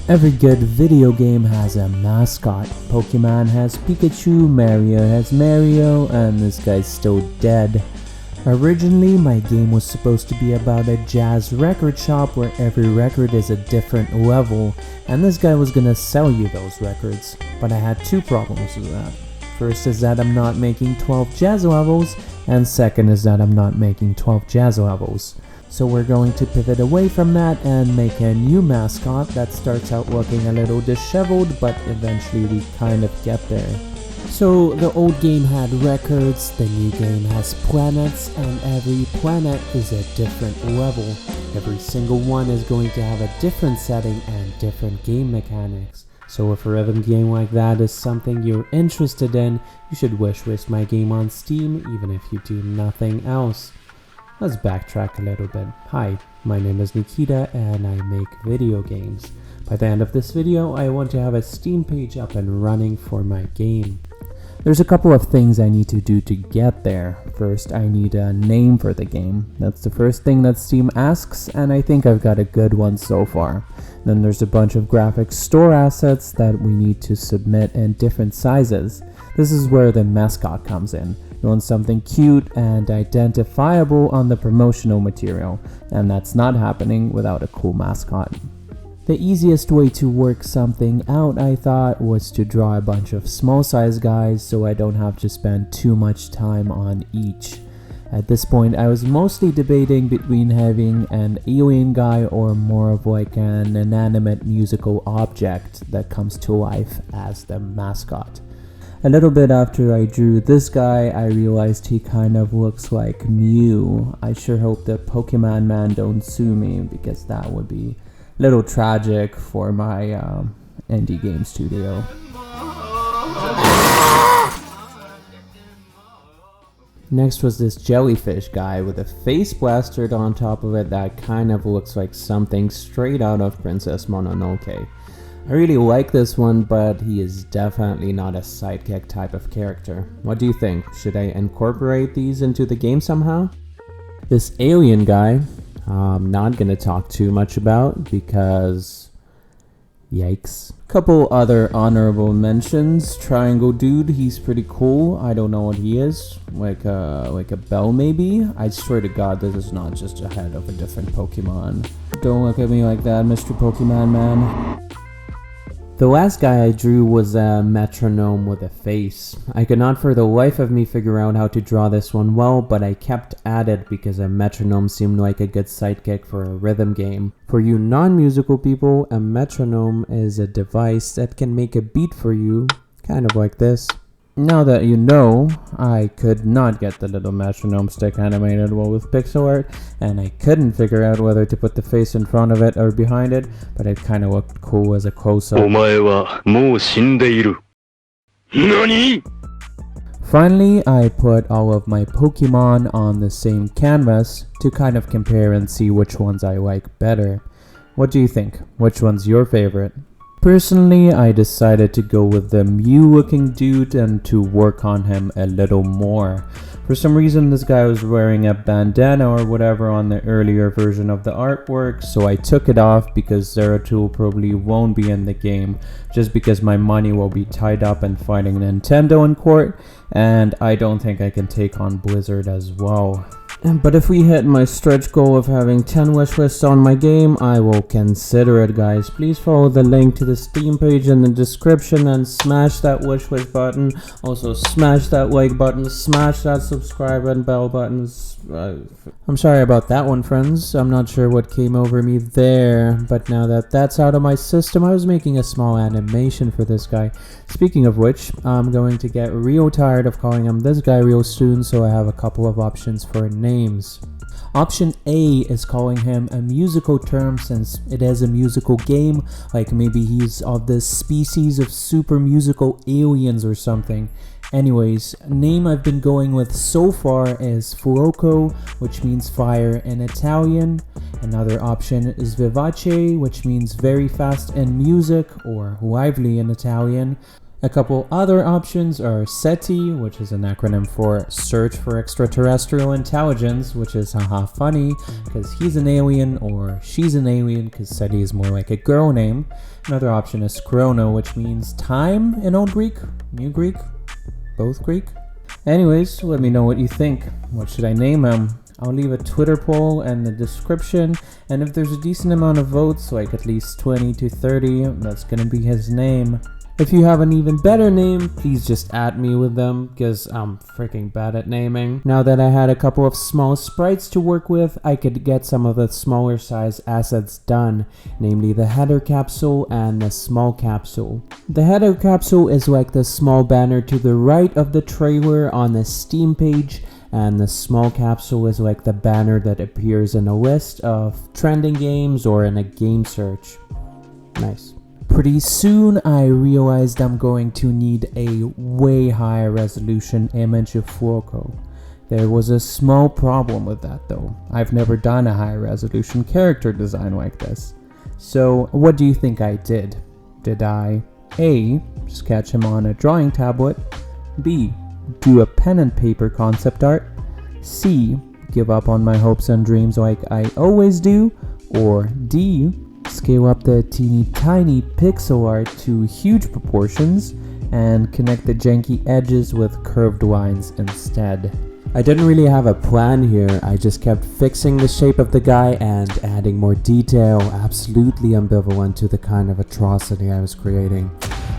Every good video game has a mascot. Pokemon has Pikachu, Mario has Mario, and this guy's still dead. Originally, my game was supposed to be about a jazz record shop where every record is a different level, and this guy was gonna sell you those records. But I had two problems with that. First is that I'm not making 12 jazz levels, and second is that I'm not making 12 jazz levels. So we're going to pivot away from that and make a new mascot that starts out looking a little disheveled, but eventually we kind of get there. So the old game had records, the new game has planets, and every planet is a different level. Every single one is going to have a different setting and different game mechanics. So if a rhythm game like that is something you're interested in, you should wishlist my game on Steam even if you do nothing else. Let's backtrack a little bit. Hi, my name is Nikita and I make video games. By the end of this video, I want to have a Steam page up and running for my game. There's a couple of things I need to do to get there. First, I need a name for the game. That's the first thing that Steam asks, and I think I've got a good one so far. Then there's a bunch of graphics store assets that we need to submit in different sizes. This is where the mascot comes in. You want something cute and identifiable on the promotional material, and that's not happening without a cool mascot. The easiest way to work something out, I thought, was to draw a bunch of small size guys so I don't have to spend too much time on each. At this point, I was mostly debating between having an alien guy or more of like an inanimate musical object that comes to life as the mascot. A little bit after I drew this guy, I realized he kind of looks like Mew. I sure hope the Pokemon man don't sue me, because that would be a little tragic for my indie game studio. Next was this jellyfish guy with a face plastered on top of it that kind of looks like something straight out of Princess Mononoke. I really like this one, but he is definitely not a Sidekick type of character. What do you think? Should I incorporate these into the game somehow? This alien guy, I'm not gonna talk too much about because yikes. Couple other honorable mentions. Triangle dude, he's pretty cool. I don't know what he is. Like a bell maybe? I swear to God this is not just a head of a different Pokemon. Don't look at me like that, Mr. Pokemon man. The last guy I drew was a metronome with a face. I could not for the life of me figure out how to draw this one well, but I kept at it because a metronome seemed like a good sidekick for a rhythm game. For you non-musical people, a metronome is a device that can make a beat for you, kind of like this. Now that you know, I could not get the little metronome stick animated well with pixel art, and I couldn't figure out whether to put the face in front of it or behind it, but it kind of looked cool as a close-up. Finally, I put all of my Pokemon on the same canvas to kind of compare and see which ones I like better. What do you think? Which one's your favorite? Personally, I decided to go with the Mew-looking dude and to work on him a little more. For some reason, this guy was wearing a bandana or whatever on the earlier version of the artwork, so I took it off because Zeratul probably won't be in the game, just because my money will be tied up in fighting Nintendo in court, and I don't think I can take on Blizzard as well. But if we hit my stretch goal of having 10 wishlists on my game, I will consider it, guys. Please follow the link to the Steam page in the description and smash that wishlist button. Also smash that like button, smash that subscribe and bell buttons. I'm sorry about that one, friends. I'm not sure what came over me there, but now that that's out of my system, I was making a small animation for this guy. Speaking of which, I'm going to get real tired of calling him this guy real soon, so I have a couple of options for names. Option A is calling him a musical term since it is a musical game, like maybe he's of this species of super musical aliens or something. Anyways, name I've been going with so far is Fuoco, which means fire in Italian. Another option is Vivace, which means very fast in music or lively in Italian. A couple other options are SETI, which is an acronym for Search for Extraterrestrial Intelligence, which is haha funny because he's an alien, or she's an alien because SETI is more like a girl name. Another option is Chrono, which means time in Old Greek, New Greek, both Greek. Anyways, let me know what you think. What should I name him? I'll leave a Twitter poll in the description, and if there's a decent amount of votes, like at least 20 to 30, that's gonna be his name. If you have an even better name, please just add me with them, because I'm freaking bad at naming. Now that I had a couple of small sprites to work with, I could get some of the smaller size assets done, namely the header capsule and the small capsule. The header capsule is like the small banner to the right of the trailer on the Steam page, and the small capsule is like the banner that appears in a list of trending games or in a game search. Nice. Pretty soon I realized I'm going to need a way higher resolution image of Fuoco. There was a small problem with that though. I've never done a high resolution character design like this. So what do you think I did? Did I A. sketch him on a drawing tablet, B. do a pen and paper concept art, C. give up on my hopes and dreams like I always do, or D. scale up the teeny tiny pixel art to huge proportions and connect the janky edges with curved lines instead? I didn't really have a plan here, I just kept fixing the shape of the guy and adding more detail, absolutely ambivalent to the kind of atrocity I was creating.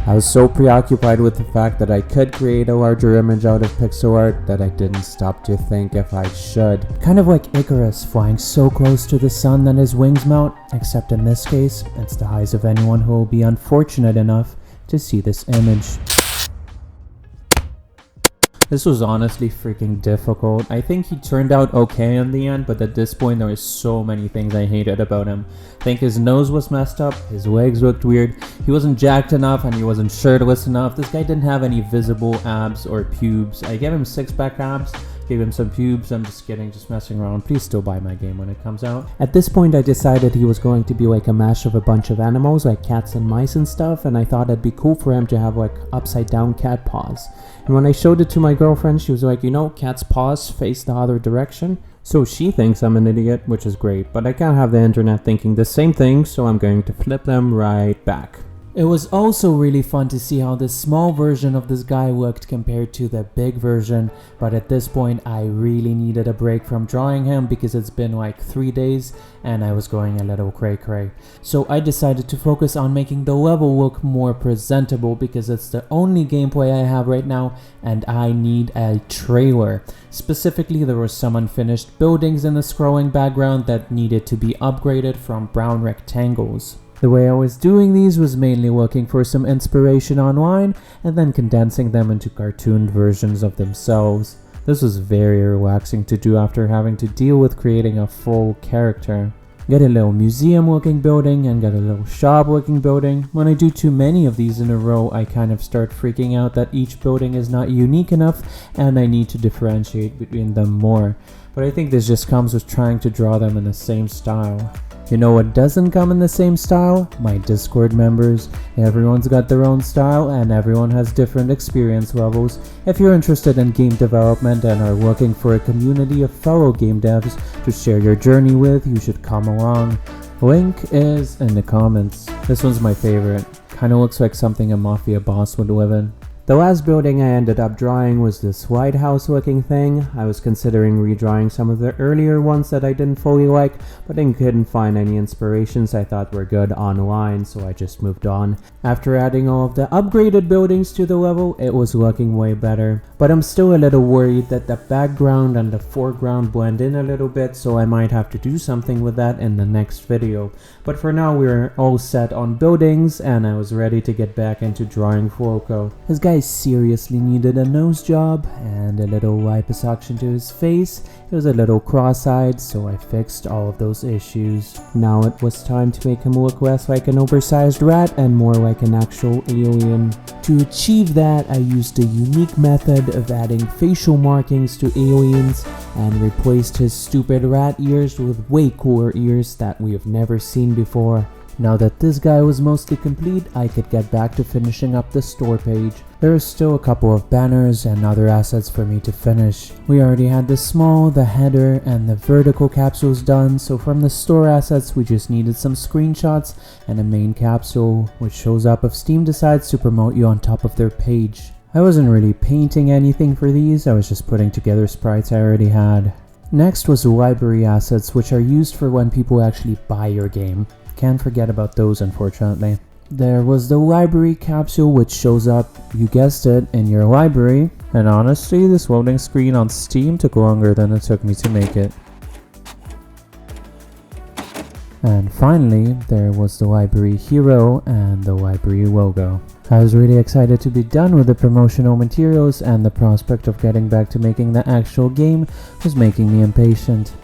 I was so preoccupied with the fact that I could create a larger image out of pixel art that I didn't stop to think if I should. Kind of like Icarus flying so close to the sun that his wings melt, except in this case, it's the eyes of anyone who will be unfortunate enough to see this image. This was honestly freaking difficult. I think he turned out okay in the end, but at this point there were so many things I hated about him. I think his nose was messed up, his legs looked weird, he wasn't jacked enough and he wasn't shirtless enough. This guy didn't have any visible abs or pubes. I gave him 6-pack abs, gave him some pubes. I'm just kidding, just messing around. Please still buy my game when it comes out. At this point I decided he was going to be like a mash of a bunch of animals like cats and mice and stuff, and I thought it'd be cool for him to have like upside down cat paws. And when I showed it to my girlfriend, she was like, you know, cat's paws face the other direction. So she thinks I'm an idiot, which is great, but I can't have the internet thinking the same thing, so I'm going to flip them right back. It was also really fun to see how the small version of this guy looked compared to the big version, but at this point I really needed a break from drawing him because it's been like 3 days and I was going a little cray-cray. So I decided to focus on making the level look more presentable because it's the only gameplay I have right now and I need a trailer. Specifically, there were some unfinished buildings in the scrolling background that needed to be upgraded from brown rectangles. The way I was doing these was mainly looking for some inspiration online and then condensing them into cartooned versions of themselves. This was very relaxing to do after having to deal with creating a full character. Get a little museum looking building and get a little shop looking building. When I do too many of these in a row, I kind of start freaking out that each building is not unique enough and I need to differentiate between them more. But I think this just comes with trying to draw them in the same style. You know what doesn't come in the same style? My Discord members. Everyone's got their own style and everyone has different experience levels. If you're interested in game development and are looking for a community of fellow game devs to share your journey with, you should come along. Link is in the comments. This one's my favorite. Kinda looks like something a mafia boss would live in. The last building I ended up drawing was this White House looking thing. I was considering redrawing some of the earlier ones that I didn't fully like, but I couldn't find any inspirations I thought were good online, so I just moved on. After adding all of the upgraded buildings to the level, it was looking way better. But I'm still a little worried that the background and the foreground blend in a little bit, so I might have to do something with that in the next video. But for now we're all set on buildings and I was ready to get back into drawing Fuoco. This guy seriously needed a nose job and a little liposuction to his face. He was a little cross-eyed, so I fixed all of those issues. Now it was time to make him look less like an oversized rat and more like an actual alien. To achieve that, I used a unique method of adding facial markings to aliens and replaced his stupid rat ears with way cooler ears that we have never seen before. Now that this guy was mostly complete, I could get back to finishing up the store page. There is still a couple of banners and other assets for me to finish. We already had the small, the header, and the vertical capsules done, so from the store assets we just needed some screenshots and a main capsule, which shows up if Steam decides to promote you on top of their page. I wasn't really painting anything for these, I was just putting together sprites I already had. Next was the library assets, which are used for when people actually buy your game. Can't forget about those, unfortunately. There was the library capsule, which shows up, you guessed it, in your library. And honestly, this loading screen on Steam took longer than it took me to make it. And finally, there was the library hero and the library logo. I was really excited to be done with the promotional materials, and the prospect of getting back to making the actual game was making me impatient.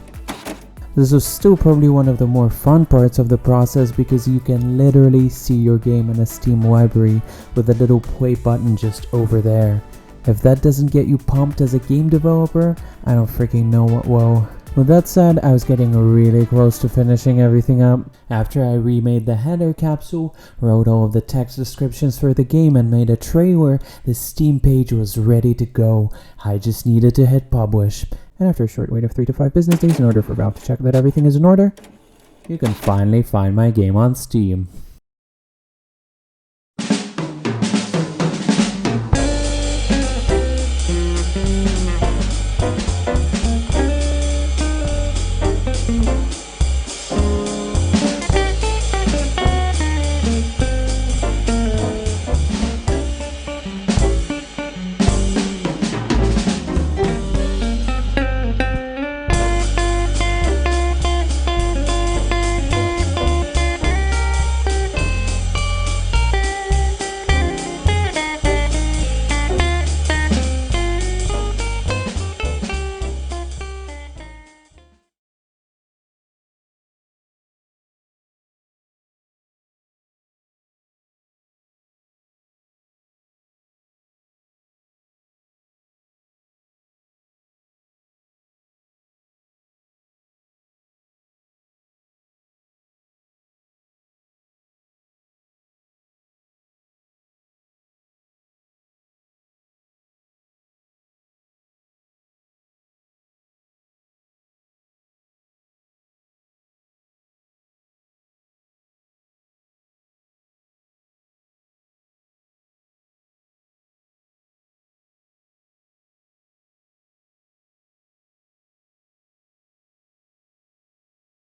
This was still probably one of the more fun parts of the process because you can literally see your game in a Steam library with a little play button just over there. If that doesn't get you pumped as a game developer, I don't freaking know what will. With that said, I was getting really close to finishing everything up. After I remade the header capsule, wrote all of the text descriptions for the game, and made a trailer, the Steam page was ready to go. I just needed to hit publish. And after a short wait of 3 to 5 business days in order for Valve to check that everything is in order, you can finally find my game on Steam.